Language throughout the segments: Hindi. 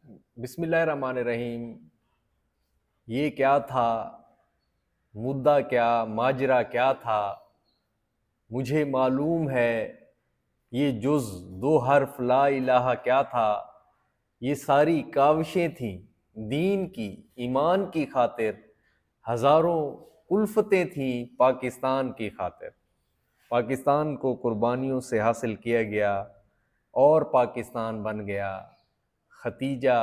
बिस्मिल्लाहिर्रहमानिर्रहीम। ये क्या था, मुद्दा क्या, माजरा क्या था, मुझे मालूम है। ये जुज़ दो हर्फ ला इलाहा क्या था। ये सारी काविशें थीं दीन की, ईमान की खातिर। हज़ारों उल्फतें थीं पाकिस्तान की खातिर। पाकिस्तान को कुर्बानियों से हासिल किया गया और पाकिस्तान बन गया। खतीजा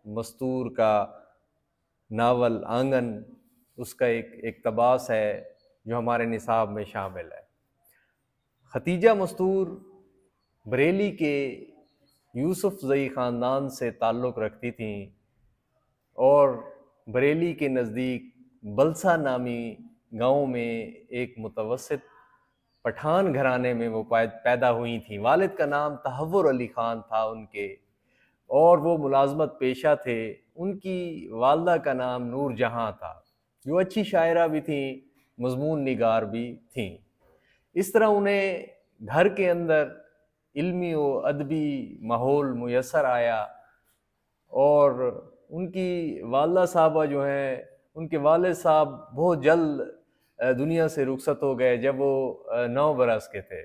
मस्तूर का नावल आंगन उसका एक इक़्तिबास है जो हमारे निसाब में शामिल है। खतीजा मस्तूर बरेली के यूसुफ ज़ई ख़ानदान से ताल्लुक़ रखती थीं और बरेली के नज़दीक बलसा नामी गांव में एक मुतवस्सित पठान घराने में वो पैदा हुई थीं। वालिद का नाम तहव्वुर अली ख़ान था उनके, और वो मुलाजमत पेशा थे। उनकी वालदा का नाम नूर जहाँ था, जो अच्छी शायरा भी थीं, मज़मून निगार भी थीं। इस तरह उन्हें घर के अंदर इल्मी व अदबी माहौल मुयस्सर आया और उनकी वालदा साहबा जो हैं, उनके वालिद साहब बहुत जल्द दुनिया से रुखसत हो गए जब वो 9 बरस के थे।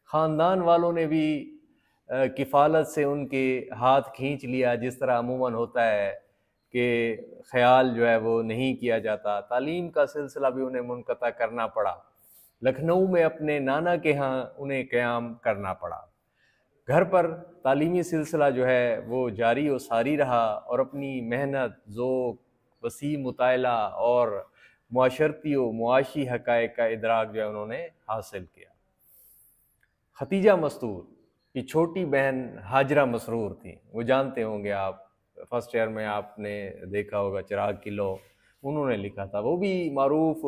ख़ानदान वालों ने भी किफ़ालत से उनके हाथ खींच लिया, जिस तरह अमूमन होता है कि ख़याल जो है वो नहीं किया जाता। तालीम का सिलसिला भी उन्हें मुनक़ता करना पड़ा। लखनऊ में अपने नाना के यहाँ उन्हें क़याम करना पड़ा। घर पर तालीमी सिलसिला जो है वो जारी व सारी रहा और अपनी मेहनत, ज़ोक़, वसी मुताला और मुआशरती व मुआशी हक़ाइक़ का इदराक जो है उन्होंने हासिल किया। खतीजा मस्तूर की छोटी बहन हाजरा मसरूर थी। वो जानते होंगे आप, फर्स्ट ईयर में आपने देखा होगा चिराग की लौ, उन्होंने लिखा था। वो भी मारूफ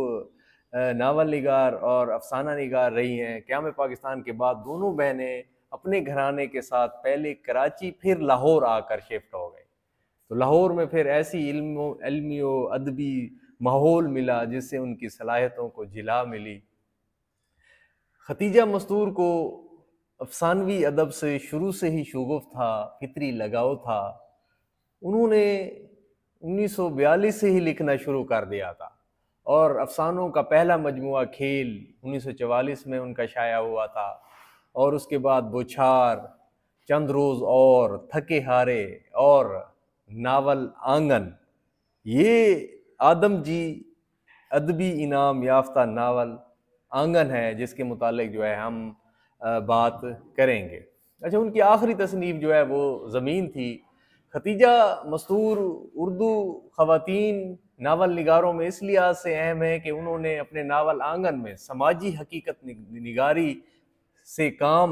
नावल निगार और अफसाना निगार रही हैं। क़याम पाकिस्तान के बाद दोनों बहनें अपने घराने के साथ पहले कराची फिर लाहौर आकर शिफ्ट हो गई। तो लाहौर में फिर ऐसी इल्मी व अदबी माहौल मिला जिससे उनकी सलाहियतों को झिला मिली। खतीजा मस्तूर को अफसानवी अदब से शुरू से ही शगुफ़ था, फितरी लगाव था। उन्होंने 1942 से ही लिखना शुरू कर दिया था और अफसानों का पहला मजमुआ खेल 1944 में उनका शाया हुआ था। और उसके बाद बौछार, चंद रोज़ और, थके हारे और नावल आंगन, ये आदम जी अदबी इनाम याफ्ता नावल आंगन है जिसके मुतालिक जो है हम बात करेंगे। अच्छा, उनकी आखिरी तसनीफ़ जो है वो ज़मीन थी। खतीजा मस्तूर उर्दू ख़वातीन नावल निगारों में इस लिहाज से अहम है कि उन्होंने अपने नावल आंगन में समाजी हकीकत निगारी से काम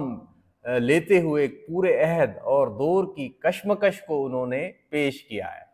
लेते हुए पूरे अहद और दौर की कशमकश को उन्होंने पेश किया है।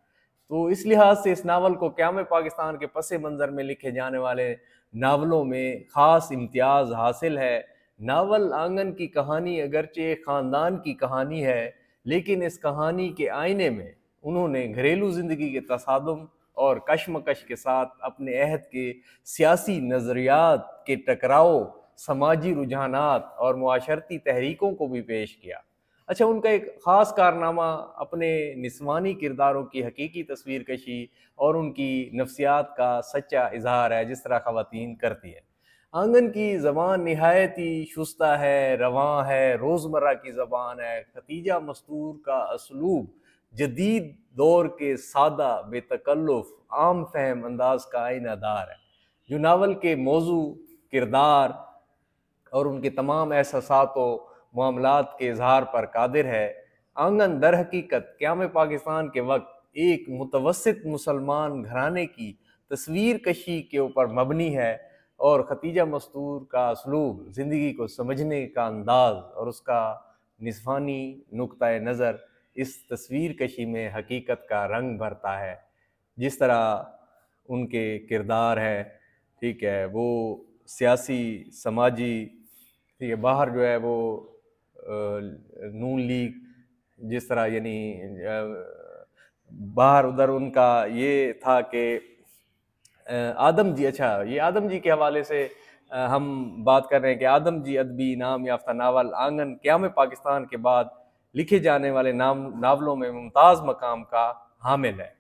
तो इस लिहाज से इस नावल को क़याम पाकिस्तान के पसे मंज़र में लिखे जाने वाले नावलों में ख़ास इम्तियाज़ हासिल है। नावल आंगन की कहानी अगरचे एक ख़ानदान की कहानी है, लेकिन इस कहानी के आईने में उन्होंने घरेलू ज़िंदगी के तसादुम और कशमकश के साथ अपने अहद के सियासी नज़रियात के टकराव, समाजी रुझानात और मुआशरती तहरीकों को भी पेश किया। अच्छा, उनका एक ख़ास कारनामा अपने निस्वानी किरदारों की हकीकी तस्वीर कशी और उनकी नफ्सियात का सच्चा इजहार है, जिस तरह ख़वातीन करती हैं। आंगन की ज़बान नहायत ही शुस्ता है, रवां है, रोज़मर्रा की ज़बान है। खतीजा मस्तूर का असलूब जदीद दौर के सादा, बेतकल्लुफ़, आम फ़हम अंदाज का आईनादार है, जो नावल के मौजू, किरदार और उनके तमाम एहसासात व मामलात के इजहार पर कादिर है। आंगन दर हकीकत क़याम पाकिस्तान के वक्त एक मुतवस्सित मुसलमान घराने की तस्वीर कशी के ऊपर मबनी है और खतीजा मस्तूर का असलूब ज़िंदगी को समझने का अंदाज़ और उसका निस्वानी नुक्ता नज़र इस तस्वीर कशी में हकीकत का रंग भरता है। जिस तरह उनके किरदार हैं, ठीक है, वो सियासी, समाजी, ठीक है, बाहर जो है वो नून लीग, जिस तरह यानी बाहर उधर उनका ये था कि आदम जी, अच्छा ये आदम जी के हवाले से हम बात कर रहे हैं कि आदम जी अदबी इनाम याफ्ता नावल आंगन क़याम पाकिस्तान के बाद लिखे जाने वाले नावलों में मुमताज़ मकाम का हामिल है।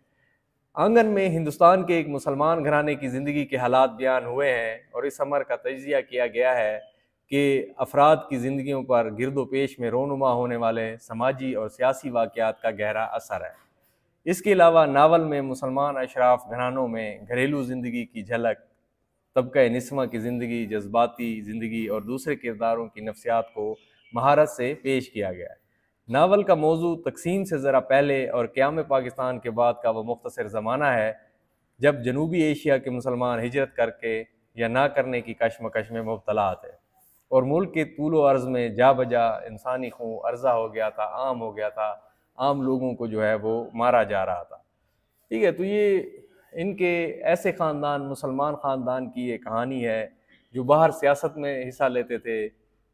आंगन में हिंदुस्तान के एक मुसलमान घराने की ज़िंदगी के हालात बयान हुए हैं और इस अमर का तजिया किया गया है कि अफराद की ज़िंदगियों पर गिरदो पेश में रोनुमा होने वाले समाजी और सियासी वाक़यात का गहरा असर है। इसके अलावा नावल में मुसलमान अशराफ घरानों में घरेलू ज़िंदगी की झलक, तबका निस्मा की ज़िंदगी, जज्बाती ज़िंदगी और दूसरे किरदारों की नफ्सियात को महारत से पेश किया गया है। नावल का मौजू तकसीम से ज़रा पहले और क़याम पाकिस्तान के बाद का वो मुख्तसर ज़माना है जब जनूबी एशिया के मुसलमान हिजरत करके या ना करने की कशमकश में मुब्तला थे और मुल्क के तूलो अर्ज़ में जा बजा इंसानी खून अर्जा हो गया था, आम हो गया था, आम लोगों को जो है वो मारा जा रहा था। ठीक है, तो ये इनके ऐसे ख़ानदान, मुसलमान ख़ानदान की ये कहानी है जो बाहर सियासत में हिस्सा लेते थे।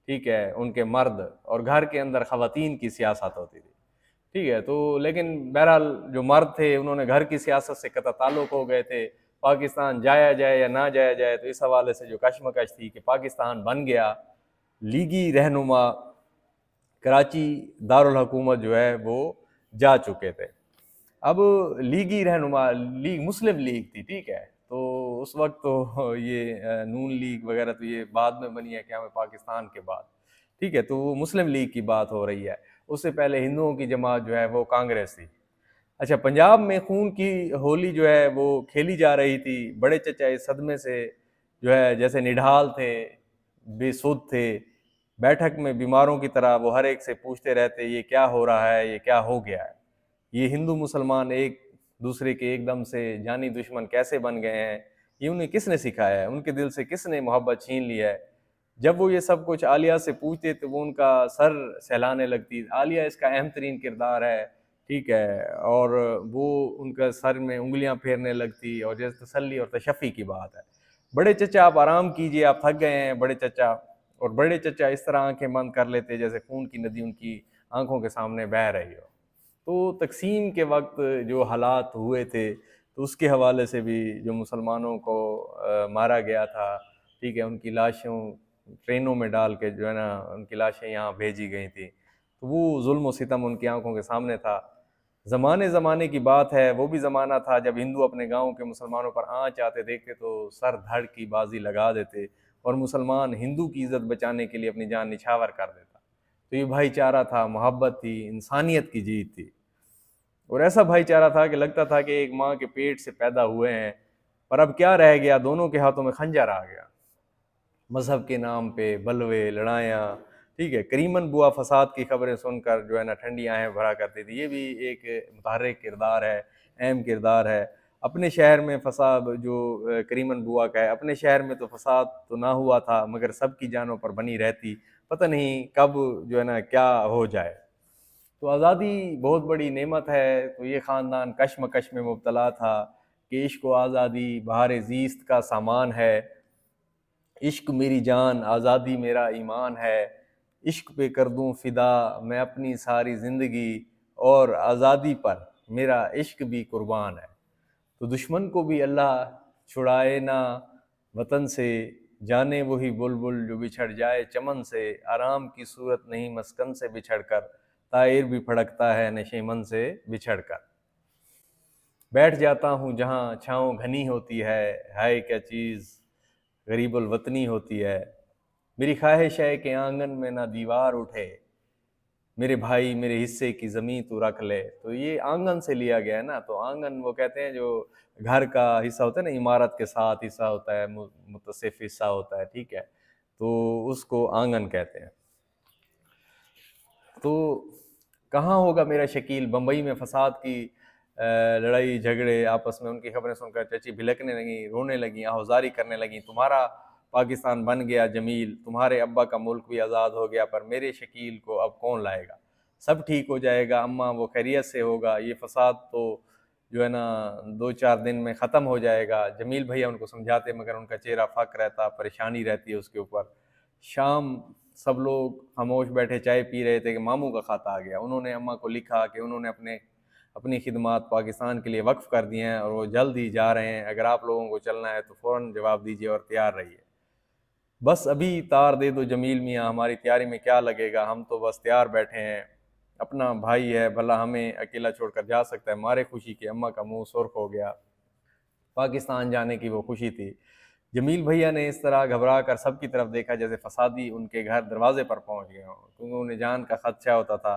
ठीक है, उनके मर्द और घर के अंदर ख़वातीन की सियासत होती थी। ठीक है, तो लेकिन बहरहाल जो मर्द थे उन्होंने घर की सियासत से कतई ताल्लुक़ हो गए थे। पाकिस्तान जाया जाए या ना जाया जाए, तो इस हवाले से जो कशमकश थी कि पाकिस्तान बन गया, लीगी रहनुमा कराची दारुल हुकूमत जो है वो जा चुके थे। अब लीगी रहनुमा लीग मुस्लिम लीग थी। ठीक है, तो उस वक्त तो ये नून लीग वगैरह तो ये बाद में बनी है क़याम पाकिस्तान के बाद। ठीक है, तो वो मुस्लिम लीग की बात हो रही है। उससे पहले हिंदुओं की जमात जो है वो कांग्रेस थी। अच्छा, पंजाब में खून की होली जो है वो खेली जा रही थी। बड़े चचा इस सदमे से जो है जैसे निढाल थे, बेसुध थे। बैठक में बीमारों की तरह वो हर एक से पूछते रहते, ये क्या हो रहा है, ये क्या हो गया है, ये हिंदू मुसलमान एक दूसरे के एकदम से जानी दुश्मन कैसे बन गए हैं, ये उन्हें किसने सिखाया है, उनके दिल से किसने मोहब्बत छीन लिया है। जब वो ये सब कुछ आलिया से पूछते तो वो उनका सर सहलाने लगती। आलिया इसका अहम तरीन किरदार है। ठीक है, और वो उनका सर में उंगलियां फेरने लगती और जैसे तसल्ली और तशफ़ी की बात है। बड़े चचा आप आराम कीजिए, आप थक गए हैं बड़े चचा। और बड़े चचा इस तरह आंखें बंद कर लेते जैसे खून की नदी उनकी आंखों के सामने बह रही हो। तो तकसीम के वक्त जो हालात हुए थे तो उसके हवाले से भी जो मुसलमानों को मारा गया था, ठीक है, उनकी लाशों ट्रेनों में डाल के जो है ना उनकी लाशें यहाँ भेजी गई थी, तो वो जुल्म व सितम उनकी आंखों के सामने था। ज़माने की बात है, वो भी ज़माना था जब हिंदू अपने गाँव के मुसलमानों पर आँच आते देखते तो सर धड़ की बाजी लगा देते और मुसलमान हिंदू की इज़्ज़त बचाने के लिए अपनी जान निछावर कर देता। तो ये भाईचारा था, मोहब्बत थी, इंसानियत की जीत थी। और ऐसा भाईचारा था कि लगता था कि एक माँ के पेट से पैदा हुए हैं। पर अब क्या रह गया, दोनों के हाथों में खंजर आ गया। मज़हब के नाम पे बलवे, लड़ाइयाँ। ठीक है, करीमन बुआ फसाद की खबरें सुनकर जो है ना ठंडी आहें भरा करती थी। ये भी एक मुतहर्रिक किरदार है, अहम किरदार है। अपने शहर में फसाद जो करीमन बुआ का है, अपने शहर में तो फसाद तो ना हुआ था मगर सबकी जानों पर बनी रहती, पता नहीं कब जो है ना क्या हो जाए। तो आज़ादी बहुत बड़ी नेमत है। तो ये ख़ानदान कशमकश में मुब्तला था कि इश्क व आज़ादी बहार ज़ीस्त का सामान है। इश्क मेरी जान, आज़ादी मेरा ईमान है। इश्क पे कर दूँ फ़िदा मैं अपनी सारी ज़िंदगी और आज़ादी पर मेरा इश्क भी कुर्बान है। तो दुश्मन को भी अल्लाह छुड़ाए ना वतन से, जाने वही बुलबुल जो बिछड़ जाए चमन से। आराम की सूरत नहीं मस्कन से बिछड़ कर, तायर भी फड़कता है नशेमन से बिछड़ कर। बैठ जाता हूँ जहाँ छाँव घनी होती है क्या चीज़ गरीबुल वतनी होती है। मेरी ख्वाहिश है कि आंगन में ना दीवार उठे, मेरे भाई मेरे हिस्से की ज़मीं तू रख ले। तो ये आंगन से लिया गया है ना। तो आंगन वो कहते हैं जो घर का हिस्सा होता है ना, इमारत के साथ हिस्सा होता है, मुतसिफ हिस्सा होता है। ठीक है, तो उसको आंगन कहते हैं। तो कहाँ होगा मेरा शकील, बम्बई में फसाद की लड़ाई झगड़े आपस में, उनकी खबरें सुनकर चची भिलकने लगी, रोने लगी, आहुजारी करने लगी। तुम्हारा पाकिस्तान बन गया जमील, तुम्हारे अब्बा का मुल्क भी आज़ाद हो गया, पर मेरे शकील को अब कौन लाएगा। सब ठीक हो जाएगा अम्मा, वो खैरियत से होगा, ये फसाद तो जो है ना 2-4 दिन में ख़त्म हो जाएगा। जमील भैया उनको समझाते मगर उनका चेहरा फक रहता, परेशानी रहती है उसके ऊपर। शाम सब लोग खामोश बैठे चाय पी रहे थे कि मामू का खाता आ गया। उन्होंने अम्मा को लिखा कि उन्होंने अपनी खिदमात पाकिस्तान के लिए वक्फ़ कर दी हैं और वो जल्द ही जा रहे हैं। अगर आप लोगों को चलना है तो फ़ौरन जवाब दीजिए और तैयार रहिए। बस अभी तार दे दो जमील मियाँ, हमारी तैयारी में क्या लगेगा, हम तो बस तैयार बैठे हैं। अपना भाई है, भला हमें अकेला छोड़कर जा सकता है। मारे खुशी के अम्मा का मुंह सुर्ख हो गया। पाकिस्तान जाने की वो खुशी थी। जमील भैया ने इस तरह घबरा कर सबकी तरफ देखा जैसे फसादी उनके घर दरवाजे पर पहुंच गए हों, क्योंकि उन्हें जान का खदशा होता था,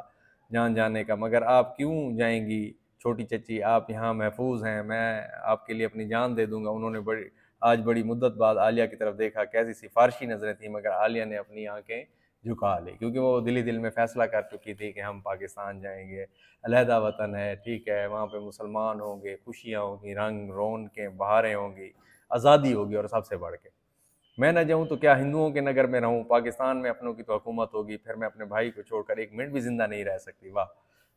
जान जाने का। मगर आप क्यों जाएंगी छोटी चच्ची, आप यहाँ महफूज हैं, मैं आपके लिए अपनी जान दे दूंगा। उन्होंने आज बड़ी मुद्दत बाद आलिया की तरफ देखा। कैसी सिफारशी नजरें थी, मगर आलिया ने अपनी आंखें झुका ली, क्योंकि वो दिली दिल में फैसला कर चुकी थी कि हम पाकिस्तान जाएंगे, अलहदा वतन है, ठीक है, वहाँ पे मुसलमान होंगे, खुशियाँ होंगी, रंग रौनकें बहारें होंगी, आज़ादी होगी, और सबसे बढ़ के मैं न जाऊँ तो क्या हिंदुओं के नगर में रहूँ, पाकिस्तान में अपनों की तो हुकूमत होगी, फिर मैं अपने भाई को छोड़कर एक मिनट भी जिंदा नहीं रह सकती। वाह।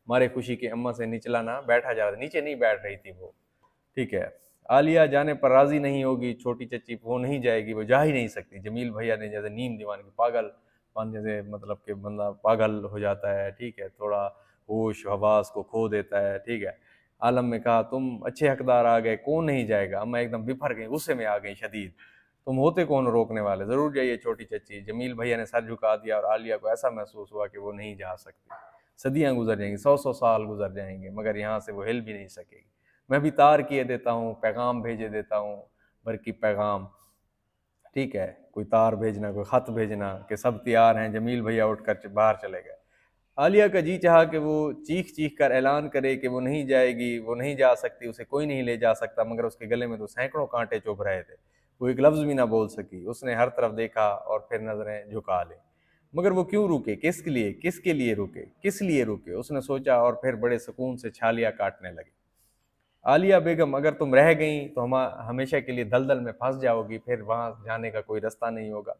मारे खुशी की अम्मा से निचला ना बैठा जा रहा, नीचे नहीं बैठ रही थी वो, ठीक है। आलिया जाने पर राजी नहीं होगी, छोटी चच्ची वो नहीं जाएगी, वो जा ही नहीं सकती। जमील भैया ने जैसे नीम दीवान की पागल जैसे, मतलब कि बंदा पागल हो जाता है, ठीक है, थोड़ा होश हवास को खो देता है, ठीक है। आलम में कहा, तुम अच्छे हकदार आ गए, कौन नहीं जाएगा। अम्मा एकदम बिफर गई, गुस्से में आ गई शदीद। तुम होते कौन रोकने वाले, जरूर जाइए छोटी चच्ची। जमील भैया ने सर झुका दिया और आलिया को ऐसा महसूस हुआ कि वो नहीं जा सकती। सदियां गुजर जाएंगी, 100 साल गुजर जाएंगे, मगर यहाँ से वो हिल भी नहीं सकेगी। मैं भी तार किए देता हूँ, पैगाम भेजे देता हूँ, बल्कि पैगाम, ठीक है, कोई तार भेजना, कोई खत भेजना कि सब तैयार हैं। जमील भैया उठकर बाहर चले गए। आलिया का जी चाहा कि वो चीख चीख कर ऐलान करे कि वो नहीं जाएगी, वो नहीं जा सकती, उसे कोई नहीं ले जा सकता, मगर उसके गले में तो सैकड़ों कांटे चुभ रहे थे। वो एक लफ्ज़ भी ना बोल सकी। उसने हर तरफ देखा और फिर नजरें झुका ली। मगर वो क्यों रुके, किसके लिए रुके, किस लिए रुके, उसने सोचा, और फिर बड़े सुकून से छालियां काटने लगी। आलिया बेगम, अगर तुम रह गई तो हम हमेशा के लिए दलदल में फंस जाओगी, फिर वहां जाने का कोई रास्ता नहीं होगा।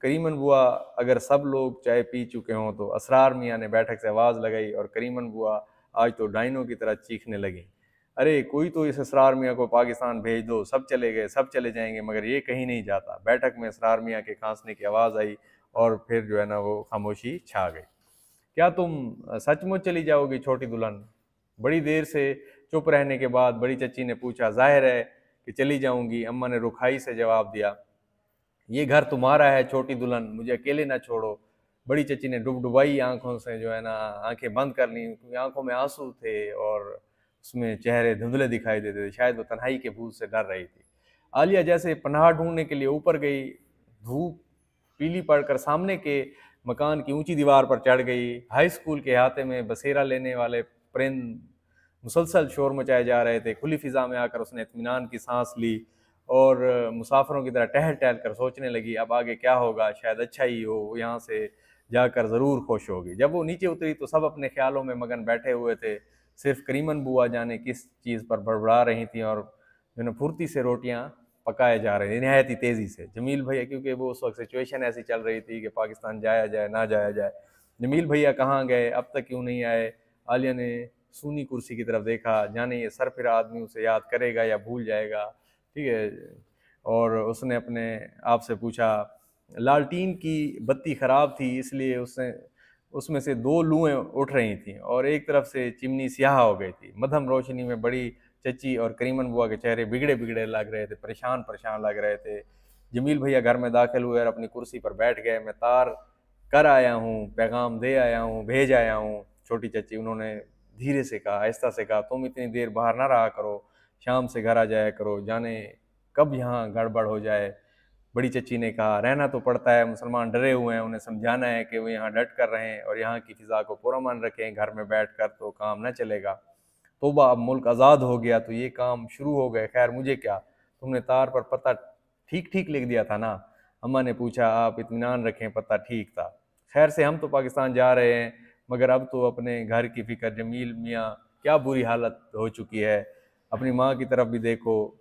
करीमन बुआ, अगर सब लोग चाय पी चुके हों तो। असरार मियाँ ने बैठक से आवाज़ लगाई और करीमन बुआ आज तो डाइनों की तरह चीखने लगी। अरे कोई तो इस असरार मियाँ को पाकिस्तान भेज दो, सब चले गए, सब चले जाएंगे, मगर ये कहीं नहीं जाता। बैठक में असरार मियाँ के खांसने की आवाज़ आई और फिर जो है ना वो खामोशी छा गई। क्या तुम सचमुच चली जाओगी छोटी दुल्हन? बड़ी देर से चुप रहने के बाद बड़ी चच्ची ने पूछा। जाहिर है कि चली जाऊंगी, अम्मा ने रुखाई से जवाब दिया। ये घर तुम्हारा है छोटी दुल्हन, मुझे अकेले ना छोड़ो। बड़ी चच्ची ने डुबडुबाई आंखों से जो है ना आंखें बंद कर ली, क्योंकि आंखों में आंसू थे और उसमें चेहरे धुंधले दिखाई देते थे। शायद वो तन्हाई के भूत से डर रही थी। आलिया जैसे पनाह ढूंढने के लिए ऊपर गई, धूप पीली पड़कर सामने के मकान की ऊंची दीवार पर चढ़ गई। हाई स्कूल के अहाते में बसेरा लेने वाले परिंद मुसलसल शोर मचाए जा रहे थे। खुली फिजा में आकर उसने इत्मीनान की सांस ली और मुसाफिरों की तरह टहल टहल कर सोचने लगी, अब आगे क्या होगा, शायद अच्छा ही हो, यहाँ से जाकर ज़रूर खुश होगी। जब वो नीचे उतरी तो सब अपने ख्यालों में मगन बैठे हुए थे। सिर्फ करीमन बुआ जाने किस चीज़ पर बड़बड़ा रही थी और जो है फुर्ती से रोटियां पकाए जा रहे थे, नहायत ही तेज़ी से। जमील भैया, क्योंकि वो उस वक्त सिचुएशन ऐसी चल रही थी कि पाकिस्तान जाया जाए ना जाया जाए। जमील भैया कहाँ गए, अब तक क्यों नहीं आए? आलिया ने सूनी कुर्सी की तरफ देखा, जाने ये सरफिरा आदमी उसे याद करेगा या भूल जाएगा, ठीक है। और उसने अपने आप से पूछा। लालटीन की बत्ती ख़राब थी, इसलिए उसने उसमें से दो लुएं उठ रही थीं और एक तरफ से चिमनी स्याह हो गई थी। मध्यम रोशनी में बड़ी चच्ची और करीमन बुआ के चेहरे बिगड़े बिगड़े लग रहे थे, परेशान परेशान लग रहे थे। जमील भैया घर में दाखिल हुए और अपनी कुर्सी पर बैठ गए। मैं तार कर आया हूँ, पैगाम दे आया हूँ, भेज आया हूँ छोटी चच्ची, उन्होंने धीरे से कहा, आहिस्ता से कहा। तुम इतनी देर बाहर ना रहा करो, शाम से घर आ जाया करो, जाने कब यहाँ गड़बड़ हो जाए। बड़ी चच्ची ने कहा, रहना तो पड़ता है, मुसलमान डरे हुए हैं, उन्हें समझाना है कि वो यहाँ डट कर रहें और यहाँ की फ़िज़ा को पुरअमन रखें। घर में बैठ कर तो काम न चलेगा। तोबा, अब मुल्क आज़ाद हो गया तो ये काम शुरू हो गए। खैर मुझे क्या, तुमने तार पर पता ठीक ठीक लिख दिया था ना? अम्मा ने पूछा। आप इत्मीनान रखें, पता ठीक था। खैर से हम तो पाकिस्तान जा रहे हैं, मगर अब तो अपने घर की फ़िक्र। जमील मियाँ, क्या बुरी हालत हो चुकी है, अपनी माँ की तरफ भी देखो।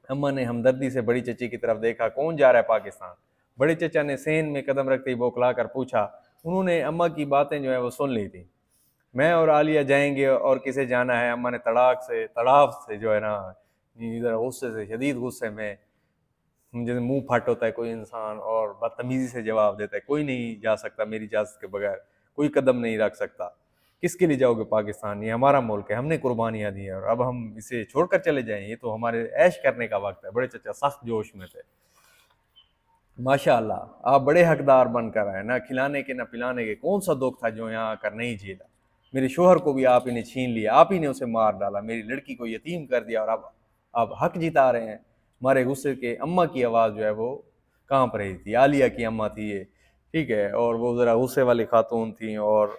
अम्मा ने हमदर्दी से बड़ी चच्ची की तरफ देखा। कौन जा रहा है पाकिस्तान? बड़े चचा ने सेन में कदम रखते ही बौखला कर पूछा। उन्होंने अम्मा की बातें जो है वो सुन ली थी। मैं और आलिया जाएंगे, और किसे जाना है? अम्मा ने तड़ाक से जो है ना, इधर गुस्से से, शदीद गुस्से में, जैसे मुंह फट होता है कोई इंसान और बदतमीजी से जवाब देता है, कोई नहीं जा सकता मेरी इजाज़त के बगैर, कोई कदम नहीं रख सकता। किसके लिए जाओगे पाकिस्तान? ये हमारा मुल्क है, हमने कुर्बानियाँ दी हैं, और अब हम इसे छोड़कर चले जाएं? ये तो हमारे ऐश करने का वक्त है। बड़े चचा सख्त जोश में थे। माशाअल्लाह, आप बड़े हकदार बनकर आए, ना खिलाने के ना पिलाने के। कौन सा दुख था जो यहाँ आकर नहीं झेला? मेरे शोहर को भी आप ही ने छीन लिया, आप ही ने उसे मार डाला, मेरी लड़की को यतीम कर दिया और अब आप हक जिता रहे हैं। हमारे गुस्से के अम्मा की आवाज़ जो है वो कांप रही थी। आलिया की अम्मा थी ये, ठीक है, और वो ज़रा गुस्से वाली खातून थी और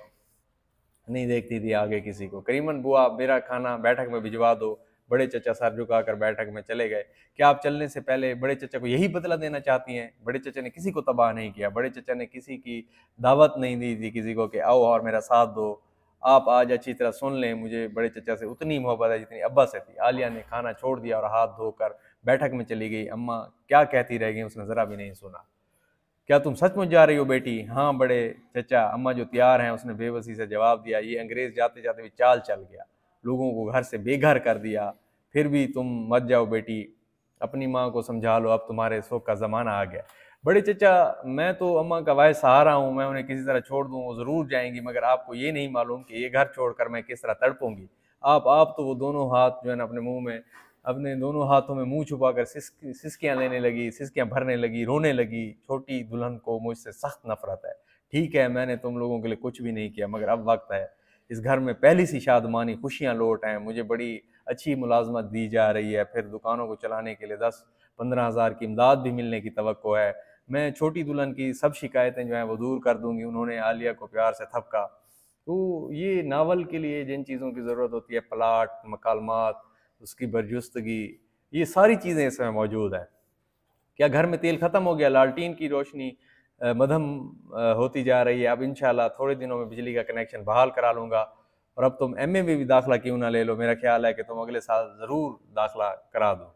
नहीं देखती थी आगे किसी को। करीमन बुआ मेरा खाना बैठक में भिजवा दो। बड़े चचा सर झुकाकर बैठक में चले गए। क्या आप चलने से पहले बड़े चचा को यही बदला देना चाहती हैं? बड़े चचा ने किसी को तबाह नहीं किया, बड़े चचा ने किसी की दावत नहीं दी थी किसी को कि आओ और मेरा साथ दो। आप आज अच्छी तरह सुन लें, मुझे बड़े चचा से उतनी मोहब्बत है जितनी अब्बा से थी। आलिया ने खाना छोड़ दिया और हाथ धोकर बैठक में चली गई। अम्मा क्या कहती रह गई उसने ज़रा भी नहीं सुना। क्या तुम सचमुच जा रही हो बेटी? हाँ बड़े चचा, अम्मा जो तैयार हैं, उसने बेबसी से जवाब दिया। ये अंग्रेज जाते जाते भी चाल चल गया, लोगों को घर से बेघर कर दिया। फिर भी तुम मत जाओ बेटी, अपनी माँ को समझा लो, अब तुम्हारे सुख का ज़माना आ गया। बड़े चचा मैं तो अम्मा का वाहिद सहारा हूँ, मैं उन्हें किसी तरह छोड़ दूँ वो ज़रूर जाएंगी, मगर आपको ये नहीं मालूम कि ये घर छोड़कर मैं किस तरह तड़पूंगी। आप तो वो दोनों हाथ जो है ना अपने मुंह में, अपने दोनों हाथों में मुंह छुपाकर सिसकियां लेने लगी, सिसकियां भरने लगी, रोने लगी। छोटी दुल्हन को मुझसे सख्त नफरत है। ठीक है, मैंने तुम लोगों के लिए कुछ भी नहीं किया, मगर अब वक्त है इस घर में पहली सी शादमानी खुशियां लौट आएँ। मुझे बड़ी अच्छी मुलाजमत दी जा रही है, फिर दुकानों को चलाने के लिए 10-15 हज़ार की इमदाद भी मिलने की तवक्को है। मैं छोटी दुल्हन की सब शिकायतें जो हैं वो दूर कर दूंगी। उन्होंने आलिया को प्यार से थपका। तो ये नावल के लिए जिन चीज़ों की ज़रूरत होती है, प्लाट, मकालमात, उसकी बरजुस्तगी, ये सारी चीज़ें इसमें मौजूद हैं। क्या घर में तेल ख़त्म हो गया? लालटीन की रोशनी मध्यम होती जा रही है। अब इंशाल्लाह थोड़े दिनों में बिजली का कनेक्शन बहाल करा लूँगा। और अब तुम एमए में भी दाखिला क्यों ना ले लो, मेरा ख्याल है कि तुम अगले साल ज़रूर दाखिला करा दो,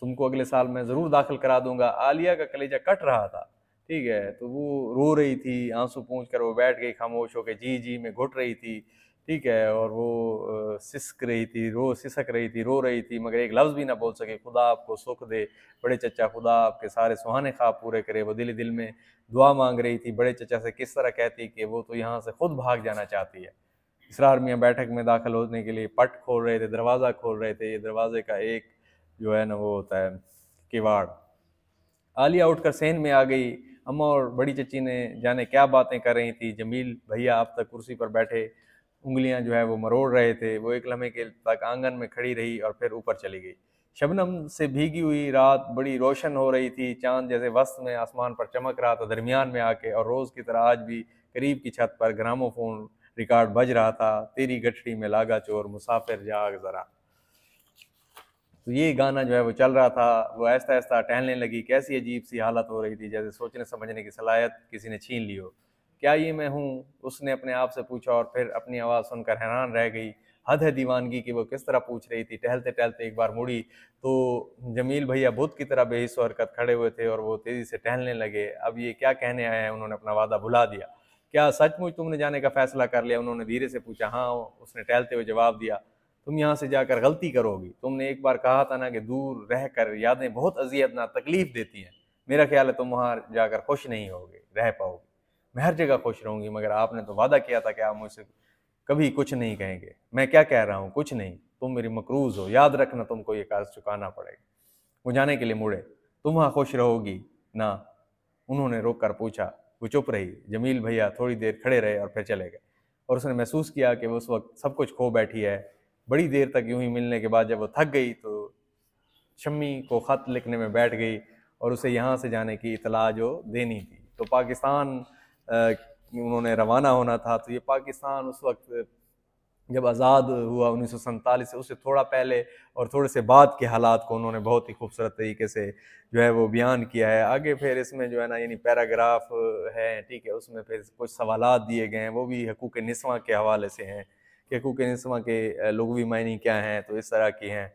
तुमको अगले साल मैं ज़रूर दाखिल करा दूंगा। आलिया का कलेजा कट रहा था, ठीक है, तो वो रो रही थी, आंसू पूंछ कर वो बैठ गई खामोश होकर, जी जी में घुट रही थी, ठीक है, और वो सिसक रही थी, सिसक रही थी, रो रही थी, मगर एक लफ्ज़ भी ना बोल सके। खुदा आपको सुख दे बड़े चचा, खुदा आपके सारे सुहाने ख्वाब पूरे करे। वो दिल दिल में दुआ मांग रही थी। बड़े चचा से किस तरह कहती कि वो तो यहाँ से खुद भाग जाना चाहती है। इसरार मियाँ बैठक में दाखिल होने के लिए पट खोल रहे थे, दरवाज़ा खोल रहे थे। ये दरवाजे का एक जो है ना वो होता है किवाड़। आलिया उठकर सेन में आ गई। अम्मा और बड़ी चची ने जाने क्या बातें कर रही थी। जमील भैया अब तक कुर्सी पर बैठे उंगलियां जो है वो मरोड़ रहे थे। वो एक लम्हे के तक आंगन में खड़ी रही और फिर ऊपर चली गई। शबनम से भीगी हुई रात बड़ी रोशन हो रही थी। चांद जैसे वस्त में आसमान पर चमक रहा था दरमियान में आके, और रोज़ की तरह आज भी करीब की छत पर ग्रामोफोन रिकॉर्ड बज रहा था। तेरी गठड़ी में लागा चोर, मुसाफिर जाग जरा। तो ये गाना जो है वो चल रहा था। वो ऐसा ऐसा टहलने लगी। कैसी अजीब सी हालत हो रही थी, जैसे सोचने समझने की सलाहियत किसी ने छीन ली हो। क्या ये मैं हूँ? उसने अपने आप से पूछा और फिर अपनी आवाज़ सुनकर हैरान रह गई। हद है दीवानगी की, वो किस तरह पूछ रही थी। टहलते टहलते एक बार मुड़ी तो जमील भैया भूत की तरह बेहिस हरकत खड़े हुए थे और वो तेज़ी से टहलने लगे। अब ये क्या कहने आए हैं? उन्होंने अपना वादा भुला दिया। क्या सचमुच तुमने जाने का फैसला कर लिया? उन्होंने धीरे से पूछा। हाँ, उसने टहलते हुए जवाब दिया। तुम यहाँ से जाकर गलती करोगी। तुमने एक बार कहा था ना कि दूर रहकर यादें बहुत अजियत ना तकलीफ देती हैं। मेरा ख्याल है तुम वहाँ जाकर खुश नहीं होगे, रह पाओगे। मैं हर जगह खुश रहूंगी, मगर आपने तो वादा किया था कि आप मुझसे कभी कुछ नहीं कहेंगे। मैं क्या कह रहा हूँ? कुछ नहीं। तुम मेरी मकरूज हो, याद रखना तुमको ये कर्ज चुकाना पड़ेगा। वो जाने के लिए मुड़े। तुम वहाँ खुश रहोगी ना? उन्होंने रोक कर पूछा। वो चुप रही। जमील भैया थोड़ी देर खड़े रहे और फिर चले गए, और उसने महसूस किया कि वो उस वक्त सब कुछ खो बैठी है। बड़ी देर तक यूं ही मिलने के बाद जब वो थक गई तो शम्मी को ख़त लिखने में बैठ गई और उसे यहाँ से जाने की इतला जो देनी थी। तो पाकिस्तान उन्होंने रवाना होना था। तो ये पाकिस्तान उस वक्त जब आज़ाद हुआ 1947 से, उससे थोड़ा पहले और थोड़े से बाद के हालात को उन्होंने बहुत ही खूबसूरत तरीके से जो है वो बयान किया है। आगे फिर इसमें जो है ना यानी पैराग्राफ है, ठीक है, उसमें फिर कुछ सवालात दिए गए हैं, वो भी हकूक़ निस्वां के हवाले से हैं कि हकूक़ निस्वां के लुग़वी मायनी क्या हैं, तो इस तरह की हैं।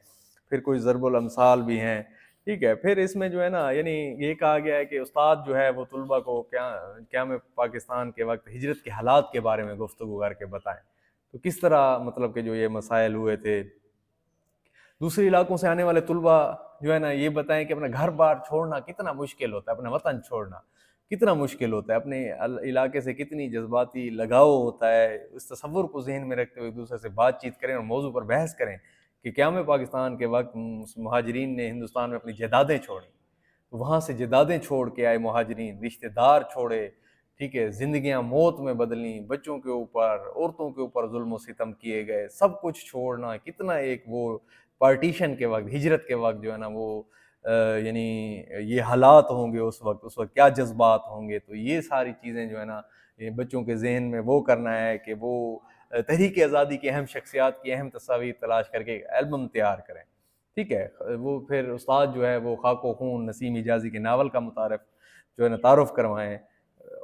फिर कुछ ज़रबुल अमसाल भी हैं, ठीक है। फिर इसमें जो है ना यानी ये कहा गया है कि उस्ताद जो है वो तुलबा को क्या में पाकिस्तान के वक्त हिजरत के हालात के बारे में गुफ्तगू करके बताएं। तो किस तरह मतलब कि जो ये मसाइल हुए थे, दूसरे इलाकों से आने वाले तुलबा जो है ना ये बताएं कि अपना घर बार छोड़ना कितना मुश्किल होता है, अपना वतन छोड़ना कितना मुश्किल होता है, अपने इलाके से कितनी जज्बाती लगाव होता है। इस तस्वुर को जहन में रखते हुए एक दूसरे से बातचीत करें और मौजू पर बहस करें कि क्या में पाकिस्तान के वक्त महाजरीन ने हिंदुस्तान में अपनी जदादें छोड़ी, तो वहाँ से जदादें छोड़ के आए महाजरीन, रिश्तेदार छोड़े, ठीक है, जिंदगियां मौत में बदली, बच्चों के ऊपर, औरतों के ऊपर जुल्म सितम किए गए, सब कुछ छोड़ना, कितना एक वो पार्टीशन के वक्त, हिजरत के वक्त जो है ना वो यानी ये हालात होंगे उस वक्त क्या जज्बात होंगे। तो ये सारी चीज़ें जो है ना ये बच्चों के जहन में वो करना है कि वो तहरीक आज़ादी की अहम शख्सियात की अहम तस्वीर तलाश करके एल्बम तैयार करें। ठीक है, वो फिर उस्ताद जो है वो खाको खून नसीम हिजाजी के नावल का मुतारफ़ जो है ना तारुफ करवाएं,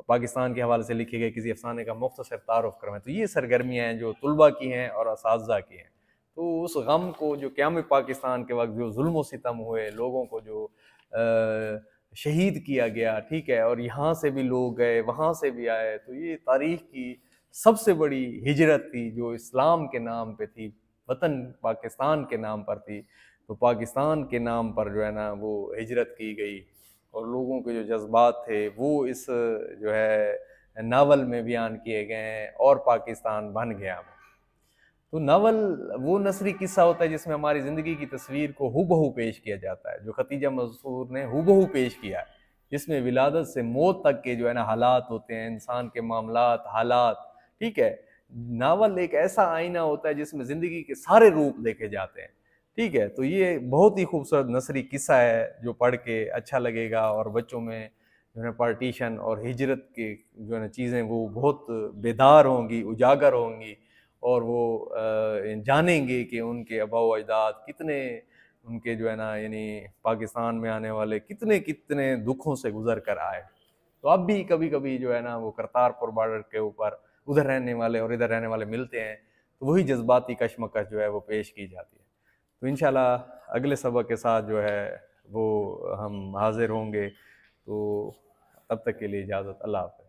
पाकिस्तान के हवाले से लिखे गए किसी अफसाने का मुख्तसर तारुफ करवाएं। तो ये सरगर्मियाँ हैं जो तुलबा की हैं और असातिज़ा की हैं। तो उस गम को जो क़याम पाकिस्तान के वक्त जो जुल्म सितम हुए, लोगों को जो शहीद किया गया, ठीक है, और यहाँ से भी लोग गए, वहाँ से भी आए, तो ये तारीख़ की सबसे बड़ी हिजरत थी जो इस्लाम के नाम पे थी, वतन पाकिस्तान के नाम पर थी। तो पाकिस्तान के नाम पर जो है ना वो हिजरत की गई और लोगों के जो जज्बात थे वो इस जो है नावल में बयान किए गए हैं और पाकिस्तान बन गया। तो नावल वो नसरी किस्सा होता है जिसमें हमारी ज़िंदगी की तस्वीर को हूबहू पेश किया जाता है, जो खतीजा मंसूर ने हूबहू पेश किया है, जिसमें विलादत से मौत तक के जो है ना हालात होते हैं, इंसान के मामलात, हालात, ठीक है। नावल एक ऐसा आईना होता है जिसमें ज़िंदगी के सारे रूप देखे जाते हैं, ठीक है। तो ये बहुत ही खूबसूरत नसरी किस्सा है जो पढ़ के अच्छा लगेगा और बच्चों में जो है पार्टीशन और हिजरत की जो है ना चीज़ें वो बहुत बेदार होंगी, उजागर होंगी और वो जानेंगे कि उनके आबाओ अजदाद कितने उनके जो है ना यानी पाकिस्तान में आने वाले कितने कितने दुखों से गुजर कर आए। तो अब भी कभी कभी जो है ना वो करतारपुर बॉर्डर के ऊपर उधर रहने वाले और इधर रहने वाले मिलते हैं, तो वही जज्बाती कशमकश जो है वो पेश की जाती है। तो इंशाल्लाह अगले सबक के साथ जो है वो हम हाजिर होंगे। तो तब तक के लिए इजाज़त, अल्लाह हाफ़िज़।